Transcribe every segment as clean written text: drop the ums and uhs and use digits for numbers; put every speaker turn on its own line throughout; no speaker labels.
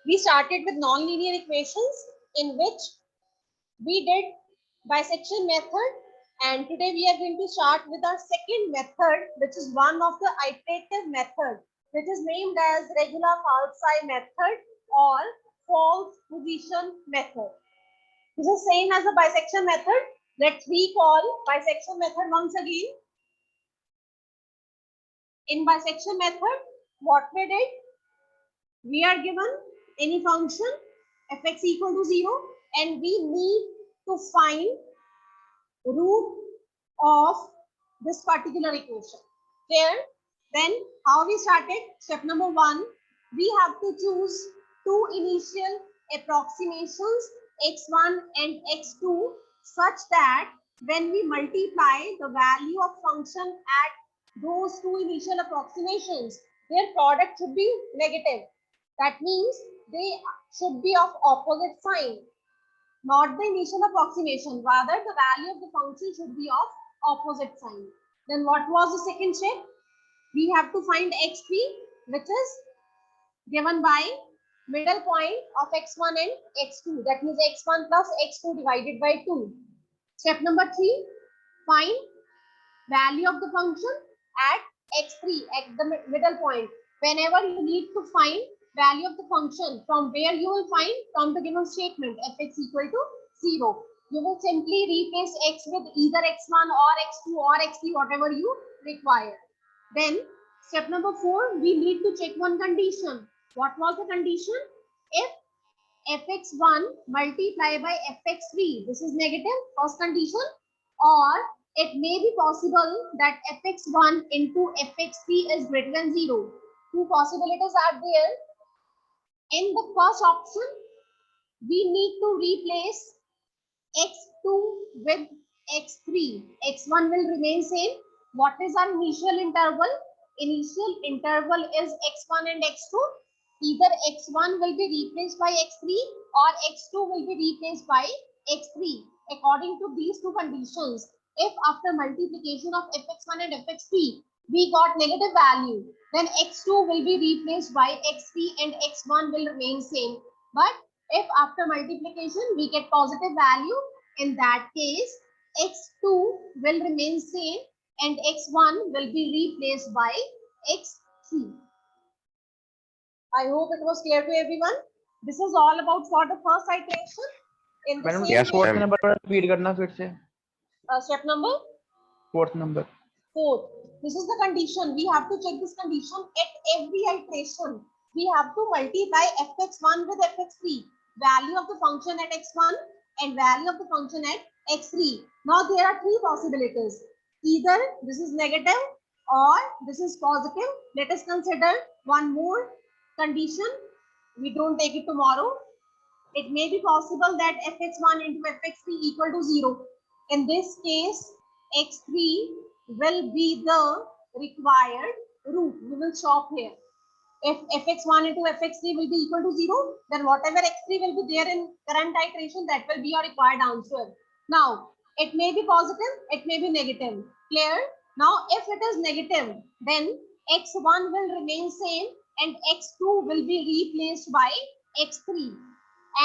We started with non-linear equations in which we did bisection method, and today we are going to start with our second method, which is one of the iterative method, which is named as regular falsi method or false position method. This is same as the bisection method. Let's recall bisection method once again. In bisection method, what we did, we are given any function fx equal to 0 and we need to find root of this particular equation. There, then how we started? Step number 1, we have to choose two initial approximations x1 and x2 such that when we multiply the value of function at those two initial approximations, their product should be negative. That means they should be of opposite sign, not the initial approximation. Rather, the value of the function should be of opposite sign. Then what was the second step? We have to find x3, which is given by middle point of x1 and x2. That means x1 plus x2 divided by 2. Step number 3, find value of the function at x3 at the middle point. Whenever you need to find value of the function, from where you will find? From the given statement fx equal to 0. You will simply replace x with either x1 or x2 or x3, whatever you require. Then step number 4, we need to check one condition. What was the condition? If fx1 multiplied by fx3, this is negative, first condition, or it may be possible that fx1 into fx3 is greater than 0. Two possibilities are there. In the first option, we need to replace x2 with x3. x1 will remain same. What is our initial interval? Initial interval is x1 and x2. Either x1 will be replaced by x3 or x2 will be replaced by x3. According to these two conditions, if after multiplication of fx1 and fx3, we got negative value, then x2 will be replaced by x3 and x1 will remain same. But if after multiplication we get positive value, in that case, x2 will remain same and x1 will be replaced by x3. I hope it was clear to everyone. This is all about for the first iteration. In the
madam
same
fourth number पर repeat करना फिर से.
Step number
fourth number.
Fourth, this is the condition. We have to check this condition at every iteration. We have to multiply fx1 with fx3, value of the function at x1 and value of the function at x3. Now there are three possibilities. Either this is negative or this is positive. Let us consider one more condition. We don't take it tomorrow. It may be possible that fx1 into fx3 equal to 0. In this case, x3 will be the required root. We will stop here. If fx1 into fx3 will be equal to 0, then whatever x3 will be there in current iteration, that will be your required answer. Now, it may be positive, it may be negative. Clear? Now, if it is negative, then x1 will remain same and x2 will be replaced by x3.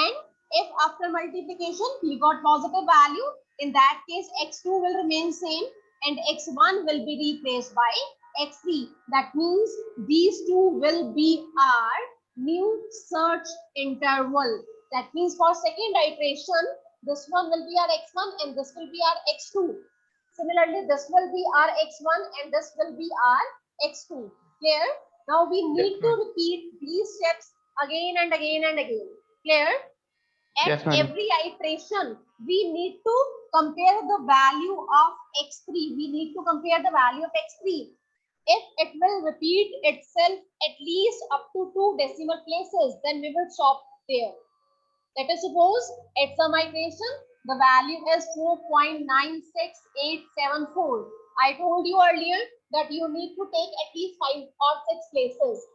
And if after multiplication we got positive value, in that case x2 will remain same and x1 will be replaced by x3. That means these two will be our new search interval. That means for second iteration, this one will be our x1 and this will be our x2. Similarly, this will be our x1 and this will be our x2. Clear? Now we need to repeat these steps again and again and again. Clear? At every iteration, we need to compare the value of x3. We need to compare the value of x3. If it will repeat itself at least up to 2 decimal places, then we will stop there. Let us suppose at some iteration, the value is 4.96874. I told you earlier that you need to take at least 5 or 6 places.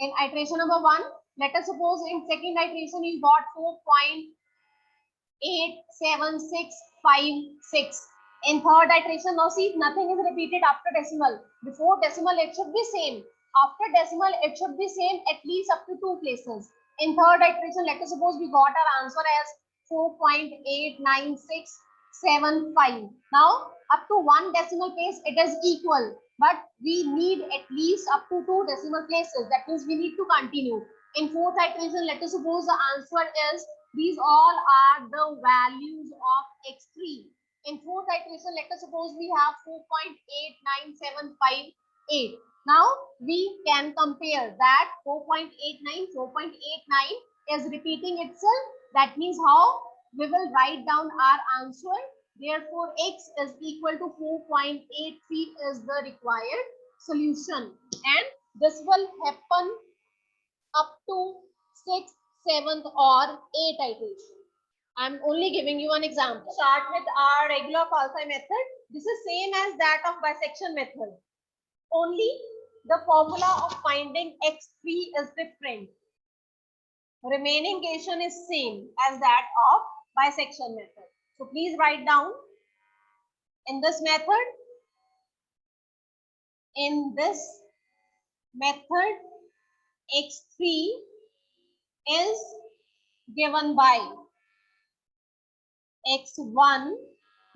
In iteration number 1, let us suppose in second iteration you got 4.87656. In third iteration, now see, nothing is repeated after decimal. Before decimal, it should be same. After decimal, it should be same at least up to 2 places. In third iteration, let us suppose we got our answer as 4.89675. Now, up to one decimal place, it is equal, but we need at least up to two decimal places. That means we need to continue. In fourth iteration, let us suppose the answer is these all are the values of x3. In fourth iteration, let us suppose we have 4.89758. Now we can compare that 4.89 is repeating itself. That means how we will write down our answer. Therefore, x is equal to 4.83 is the required solution. And this will happen up to 6th, 7th or 8th iteration. I'm only giving you an example. Start with our regular Falsai method. This is same as that of bisection method. Only the formula of finding x3 is different. Remaining equation is same as that of bisection method. So please write down in this method. In this method, x3 is given by x1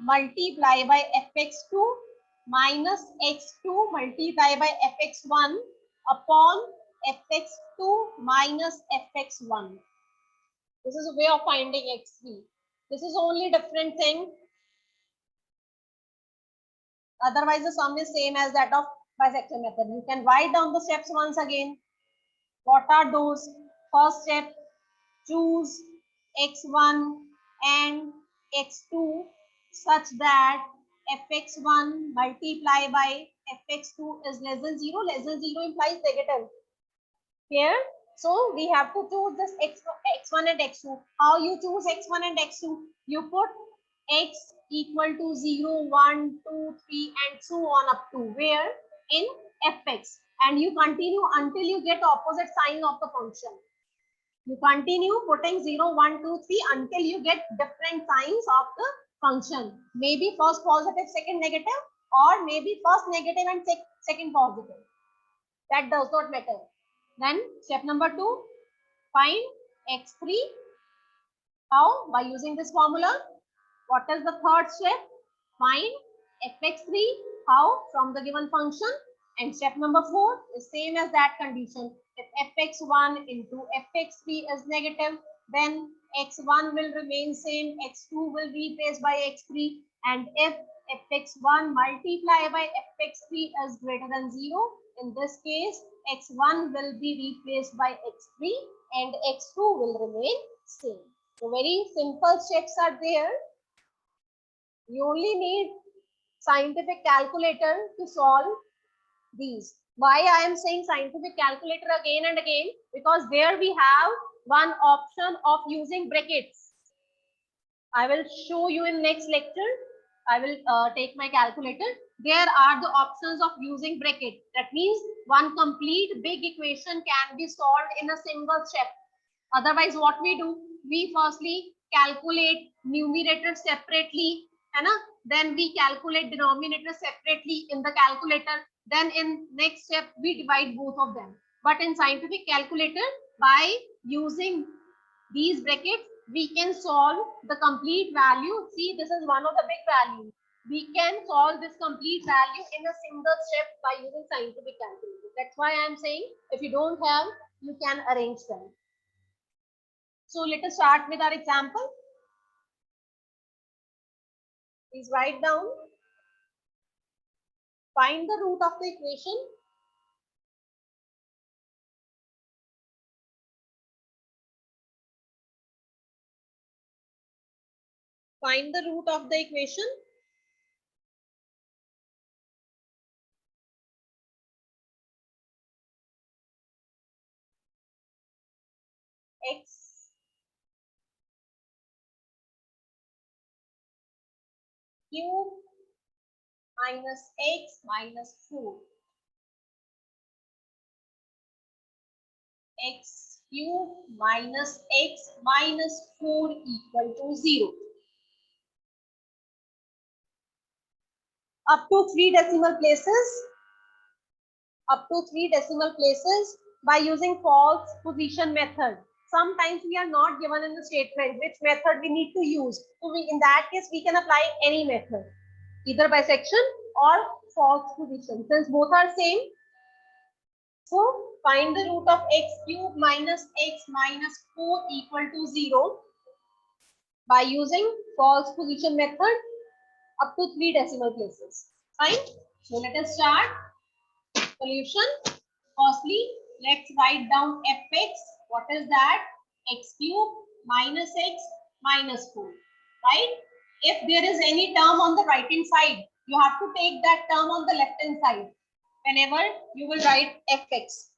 multiplied by fx2 minus x2 multiplied by fx1 upon fx2 minus fx1. This is a way of finding x3. This is only different thing. Otherwise, the sum is same as that of bisection method. You can write down the steps once again. What are those? First step, choose x1 and x2 such that fx1 multiplied by fx2 is less than 0. Less than 0 implies negative. Here, so we have to choose this x1 and x2. How you choose x1 and x2? You put x equal to 0, 1, 2, 3 and so on up to where? In fx. And you continue until you get opposite sign of the function. You continue putting 0, 1, 2, 3 until you get different signs of the function. Maybe first positive, second negative, or maybe first negative and second positive. That does not matter. Then step number 2, find x3. How? By using this formula. What is the third step? Find fx3. How? From the given function. And step number 4 is same as that condition. If fx1 into fx3 is negative, then x1 will remain same, x2 will be replaced by x3, and if fx1 multiplied by fx3 is greater than 0, in this case, x1 will be replaced by x3 and x2 will remain same. So very simple steps are there. You only need scientific calculator to solve these. Why I am saying scientific calculator again and again? Because there we have one option of using brackets. I will show you in next lecture. I will take my calculator. There are the options of using bracket. That means one complete big equation can be solved in a single step. Otherwise, what we do? We firstly calculate numerator separately, then we calculate denominator separately in the calculator. Then in next step, we divide both of them. But in scientific calculator, by using these brackets, we can solve the complete value. See, this is one of the big values. We can solve this complete value in a single step by using scientific calculator. That's why I'm saying if you don't have, you can arrange them. So let us start with our example. Please write down. Find the root of the equation. Find the root of the equation. X cube minus x minus 4. X cube minus x minus 4 equal to 0. Up to 3 decimal places. Up to 3 decimal places by using false position method. sometimes we are not given in the statement which method we need to use. So in that case, we can apply any method, either bisection or false position. Since both are same, so find the root of x cube minus x minus 4 equal to 0 by using false position method up to 3 decimal places. Fine. So let us start solution. Firstly, let's write down fx. What is that? X cube minus x minus 4. Right? If there is any term on the right hand side, you have to take that term on the left hand side whenever you will write fx.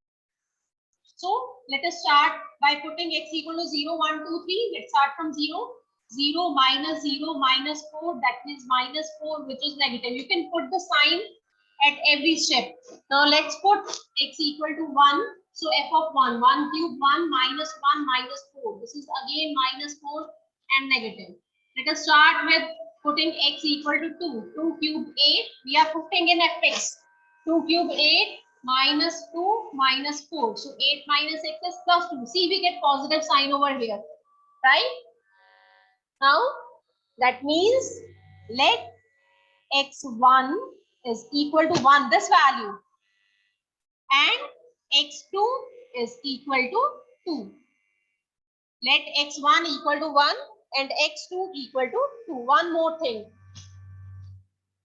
So let us start by putting x equal to 0, 1, 2, 3. Let's start from 0. 0 minus 4, that means minus 4, which is negative. You can put the sign at every step. Now let's put x equal to 1. So f of 1, 1 cube 1 minus 1 minus 4. This is again minus 4 and negative. Let us start with putting x equal to 2. 2 cube 8. We are putting in fx. 2 cube 8 minus 2 minus 4. So 8 minus x is plus 2. See, we get positive sign over here. Right? Now, that means let x1 is equal to 1, this value, and x2 is equal to 2. Let x1 equal to 1 and x2 equal to 2. One more thing.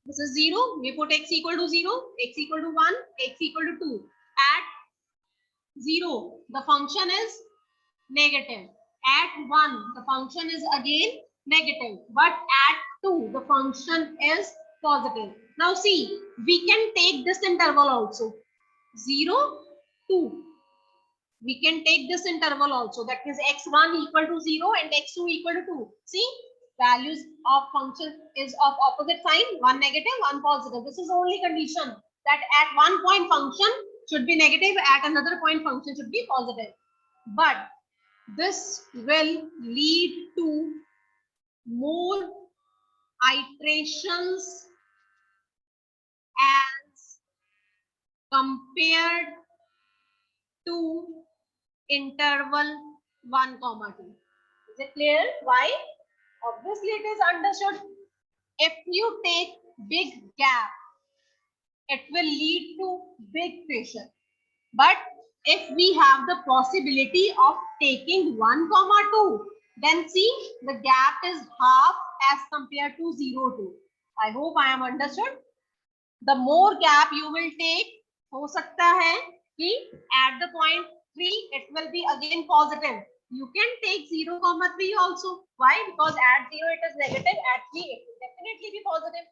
This is 0. We put x equal to 0, x equal to 1, x equal to 2. At 0, the function is negative. At 1, the function is again negative. But at 2, the function is positive. Now see, we can take this interval also. 0, 2. We can take this interval also. That is x1 equal to 0 and x2 equal to 2. See, values of function is of opposite sign. One negative, one positive. This is only condition that at one point function should be negative, at another point function should be positive. But this will lead to more iterations as compared to interval 1, 2. Is it clear? Why? Obviously, it is understood. If you take big gap, it will lead to big pressure. But if we have the possibility of taking 1, 2, then see, the gap is half as compared to 0, 2. I hope I am understood. The more gap you will take, हो सकता है कि at the point 3 it will be again positive. You can take 0, 3 also. Why? Because at 0 it is negative, at 3 it will definitely be positive.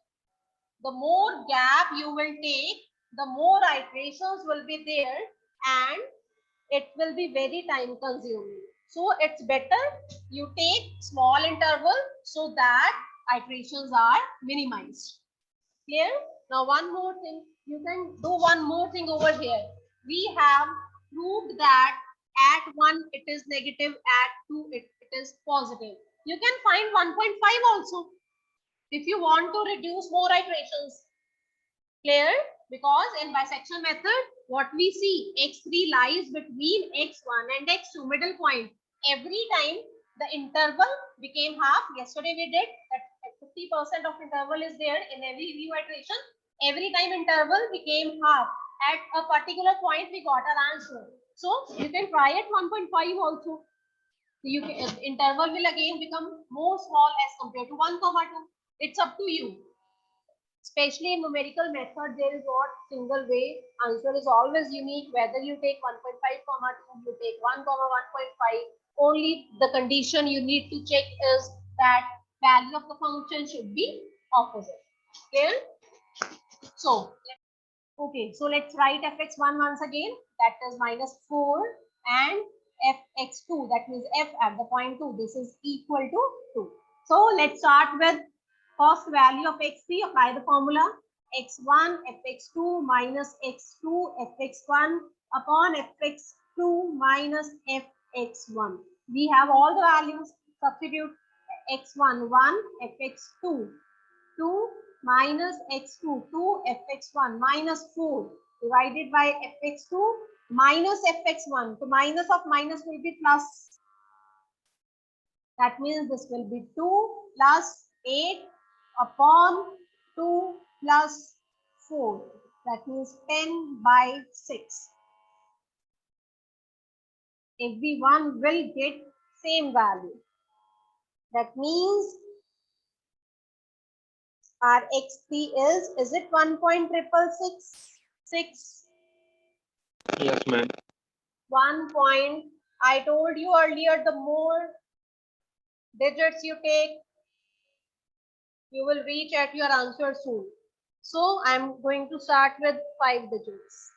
The more gap you will take, the more iterations will be there and it will be very time consuming. So it's better you take small interval so that iterations are minimized. Clear? Now one more thing. You can do one more thing over here. We have proved that at 1 it is negative, at 2 it is positive. You can find 1.5 also if you want to reduce more iterations. Clear? Because in bisection method, what we see, x3 lies between x1 and x2, middle point. Every time the interval became half. Yesterday we did that 50% of interval is there in every new iteration. Every time interval became half. At a particular point, we got our answer. So you can try at 1.5 also. You can, interval will again become more small as compared to 1, 2. It's up to you. Especially in numerical method, there is not single way. Answer is always unique. Whether you take 1.5, 2, you take 1, 1.5. Only the condition you need to check is that value of the function should be opposite. Clear? So, okay. So let's write fx1 once again. That is minus 4 and fx2. That means f at the point 2. This is equal to 2. So let's start with first value of x3, apply the formula x1 fx2 minus x2 fx1 upon fx2 minus fx1. We have all the values. Substitute x1 1 fx2 2 minus x2 2 fx1 minus 4 divided by fx2 minus fx1. So minus of minus will be plus. That means this will be 2 plus 8 upon 2 plus 4. That means 10 by 6. Everyone will get same value. That means our x3 is it 1.666?
Yes, ma'am.
1 point. I told you earlier, the more digits you take, you will reach at your answer soon. So I'm going to start with 5 digits.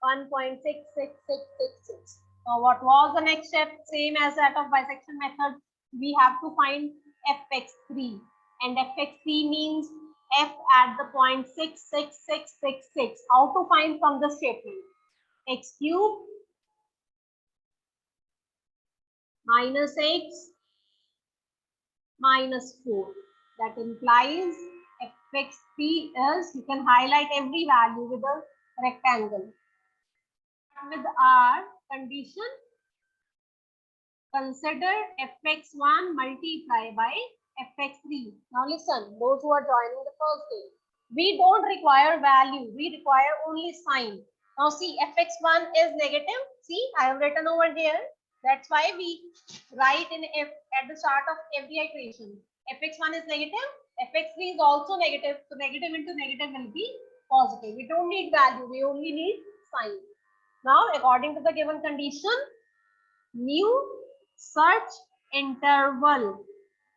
1.66666. Now what was the next step? Same as that of bisection method. We have to find fx3, and fx3 means f at the point 66666. How to find from the statement? X cube minus x minus 4. That implies fx3 is, you can highlight every value with a rectangle. With our condition, consider fx1 multiply by fx3. Now listen, those who are joining the first day, we don't require value, we require only sign. Now see, fx1 is negative. See, I have written over here. That's why we write in f at the start of every iteration. fx1 is negative, fx3 is also negative. So negative into negative will be positive. We don't need value, we only need sign. Now, according to the given condition, new search interval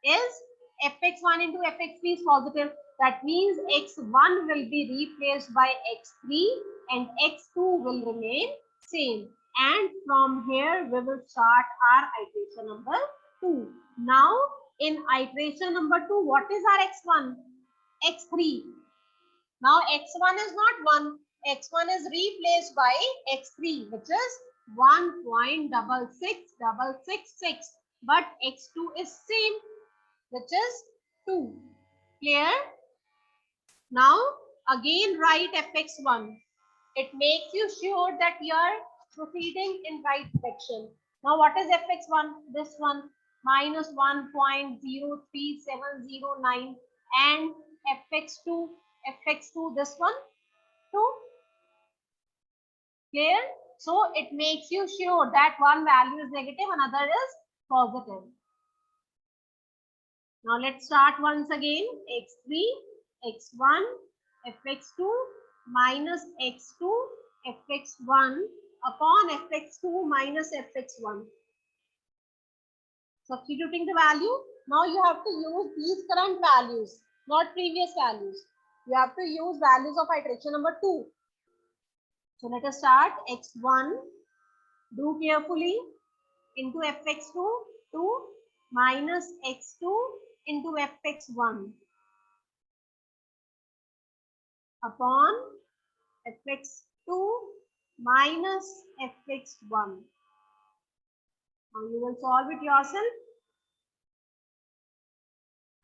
is fx1 into fx3 is positive. That means x1 will be replaced by x3 and x2 will remain same. And from here, we will start our iteration number 2. Now, in iteration number 2, what is our x1? x3. Now, x1 is not 1. X1 is replaced by x3, which is 1.66666. But x2 is same, which is 2. Clear? Now, again write fx1. It makes you sure that you are proceeding in right direction. Now, what is fx1? This one, minus 1.03709, and fx2, this one, 2. Clear? So it makes you sure that one value is negative, another is positive. Now let's start once again. x3, x1, fx2 minus x2, fx1 upon fx2 minus fx1. Substituting the value. Now you have to use these current values, not previous values. You have to use values of iteration number 2. So let us start. x1, do carefully, into fx2, 2 minus x2 into fx1 upon fx2 minus fx1. Now you will solve it yourself,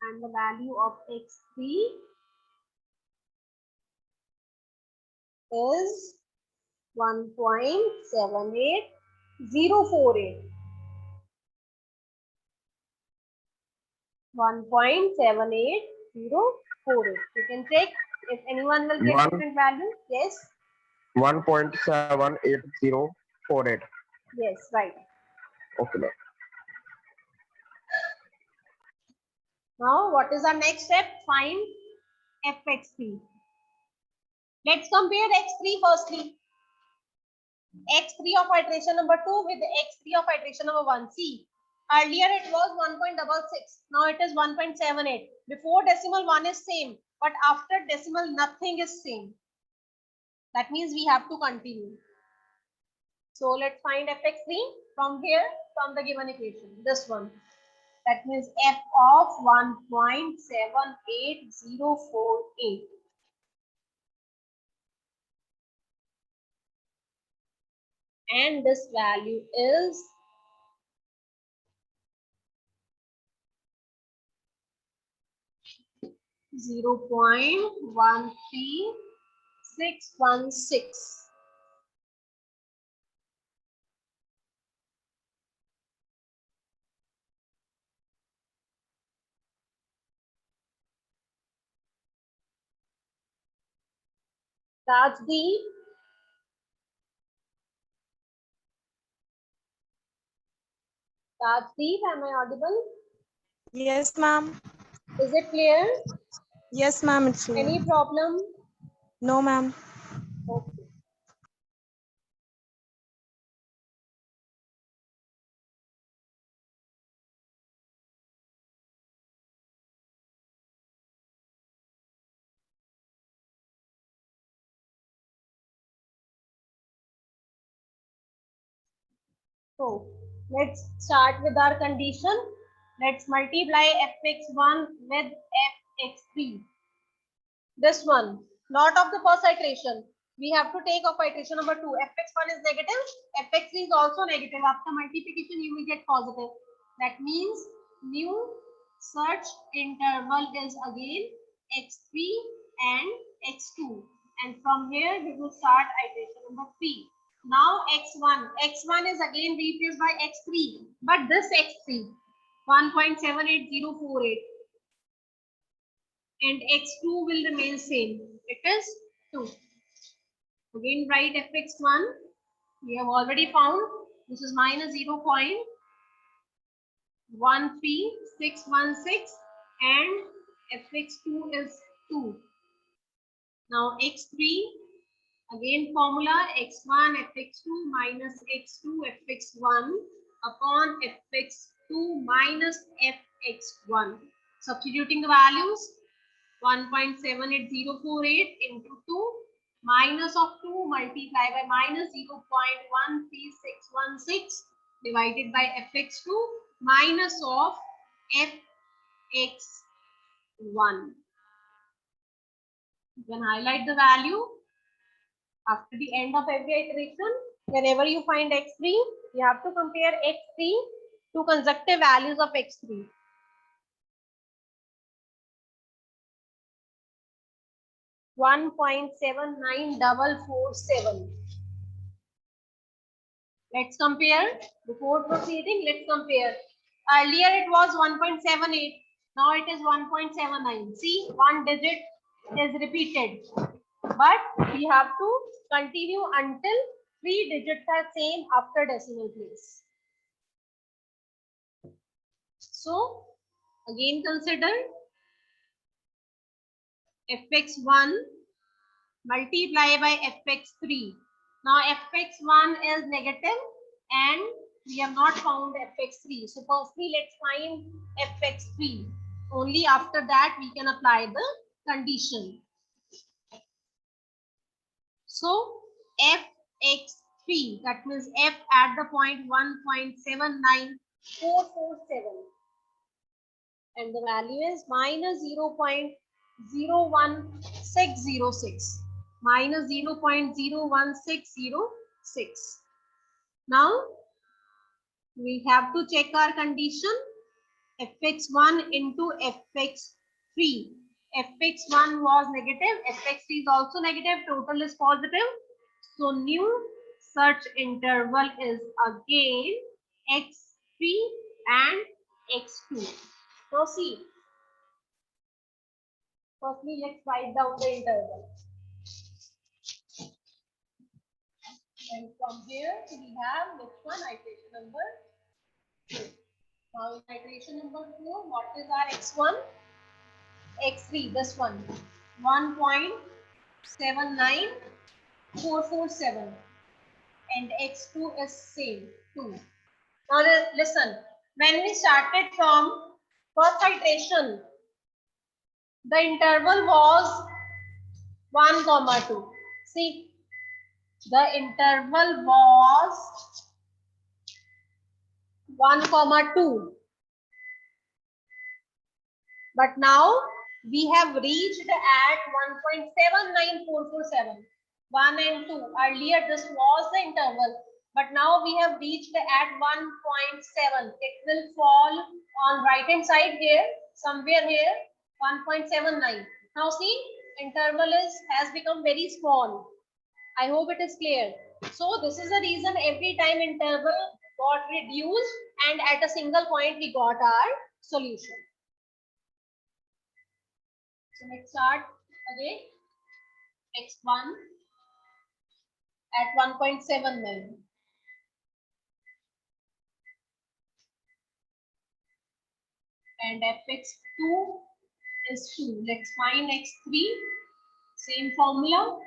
and the value of x3 is 1.78048. 1.78048. You can check if anyone will get different value. Yes.
1.78048.
Yes, right.
Okay, ma'am.
Now, what is our next step? Find fx3. Let's compare x3 firstly. x3 of iteration number 2 with the x3 of iteration number 1. See, earlier it was 1.66. Now it is 1.78. Before decimal 1 is same, but after decimal nothing is same. That means we have to continue. So let's find fx3 from here, from the given equation. This one. That means f of 1.78048. And this value is 0.13616. Rajdeep, Rajdeep, am I audible?
Yes, ma'am.
Is it clear?
Yes, ma'am. It's clear.
Any problem?
No, ma'am.
Okay. So let's start with our condition. Let's multiply fx1 with fx3. This one, not of the first iteration. We have to take of iteration number 2. fx1 is negative, fx3 is also negative. After multiplication, you will get positive. That means new search interval is again x3 and x2. And from here, we will start iteration number 3. Now x1 is again replaced by x3, but this x3, 1.78048. And x2 will remain same. It is 2. Again, write fx1. We have already found this is minus 0.13616 and fx2 is 2. Now x3, again formula x1 fx2 minus x2 fx1 upon fx2 minus fx1. Substituting the values, 1.78048 into 2 minus of 2 multiplied by minus 0.13616 divided by fx2 minus of fx1. You can highlight the value after the end of every iteration. Whenever you find x3, you have to compare x3 to consecutive values of x3. $1.79447. Let's compare. Before proceeding, let's compare. Earlier it was 1.78. Now it is 1.79. See, one digit is repeated. But we have to continue until 3 digits are same after decimal place. So, again consider fx1 multiply by fx3. Now fx1 is negative and we have not found fx3. So firstly let's find fx3. Only after that we can apply the condition. So fx3, that means f at the point 1.79447 and the value is minus 0.01606. Minus 0.01606. Now we have to check our condition. fx1 into fx3. fx1 was negative, fx3 is also negative, total is positive. So new search interval is again x3 and x2. Proceed. Firstly, let's write down the interval. And from here, we have which one? Iteration number 2. Now, in iteration number 4, what is our x1? x3, this one. 1.79447. And x2 is same, 2. Now, listen. When we started from first iteration, the interval was 1,2. See, the interval was 1,2. But now we have reached at 1.79447. 1 and 2. Earlier this was the interval. But now we have reached at 1.7. It will fall on right hand side here, somewhere here, 1.79. Now see, interval has become very small. I hope it is clear. So this is the reason every time interval got reduced and at a single point we got our solution. So let's start again. x1 at 1.7 then. And fx2 is 2. Let's find x3. Same formula.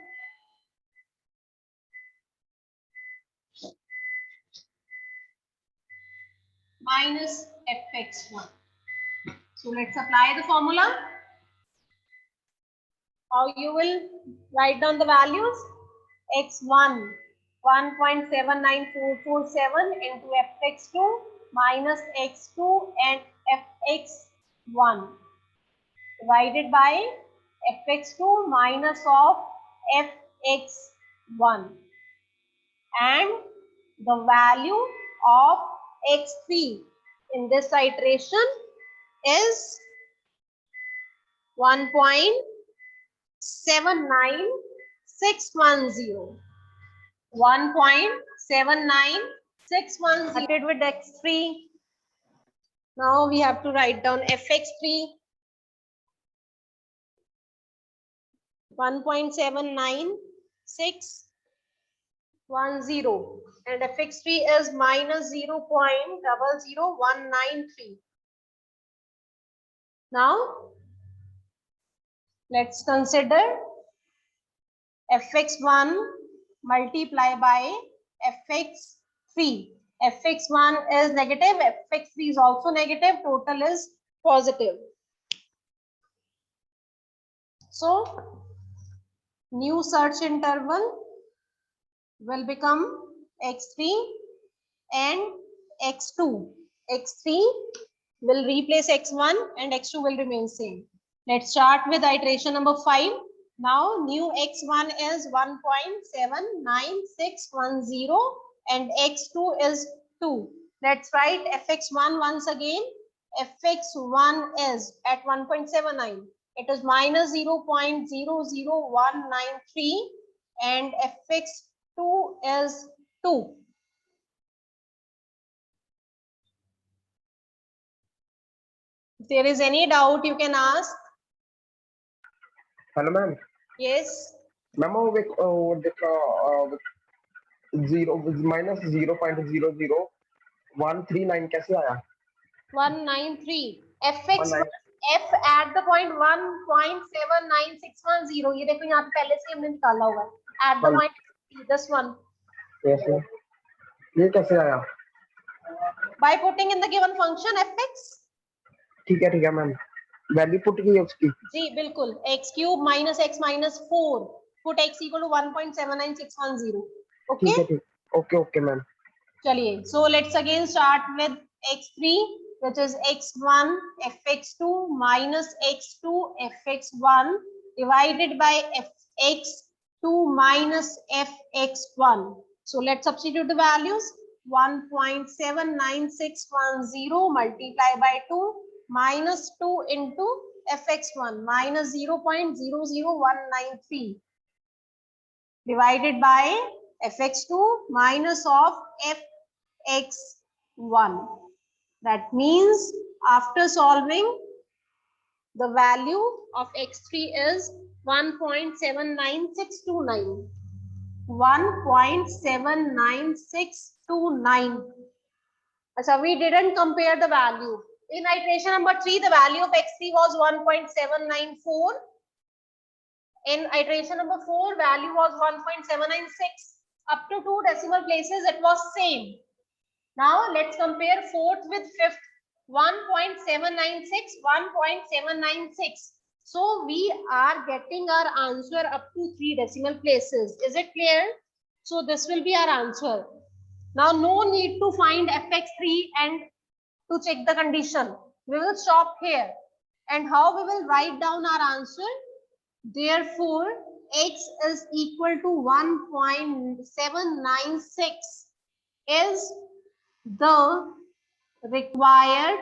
Minus fx1. So let's apply the formula. How you will write down the values? x1 1.79447 into fx2 minus x2 and fx1 divided by fx2 minus of fx1, and the value of x3 in this iteration is 1.79610. 1.79610 started with x3. Now we have to write down fx3. 1.79610 and fx3 is minus 0.00193. Now let's consider fx1 multiply by fx3. fx1 is negative, fx3 is also negative, total is positive. So new search interval will become x3 and x2. x3 will replace x1 and x2 will remain same. Let's start with iteration number 5. Now new x1 is 1.79610 and x2 is 2. Let's write fx1 once again. fx1 is at 1.79. It is minus 0.00193 and fx2 is 2. If there is any doubt, you can ask.
Hello, ma'am.
Yes.
Ma'am, with zero minus 0.00139 कैसे आया?
193. fx1 f at the point 1.79610. ये देखो यहाँ पे पहले से हमने निकाला हुआ है. At the point this one.
कैसे? ये कैसे आया?
By putting in the given function fx.
ठीक है मैम. वैल्यू पुट की है उसकी.
जी बिल्कुल. x cube minus x minus 4. Put x equal to 1.79610. Okay.
ठीक है. Okay ma'am.
चलिए. So let's again start with x3, which is x1 fx2 minus x2 fx1 divided by fx2 minus fx1. So let's substitute the values. 1.79610 multiplied by 2 minus 2 into fx1 minus 0.00193 divided by fx2 minus of fx1. That means after solving, the value of x3 is 1.79629. 1.79629. So we didn't compare the value. In iteration number 3, the value of x3 was 1.794. In iteration number 4, value was 1.796. Up to 2 decimal places, it was same. Now let's compare 4th with 5th. 1.796, 1.796. So we are getting our answer up to 3 decimal places. Is it clear? So this will be our answer. Now no need to find fx3 and to check the condition. We will stop here. And how we will write down our answer? Therefore, x is equal to 1.796 is the required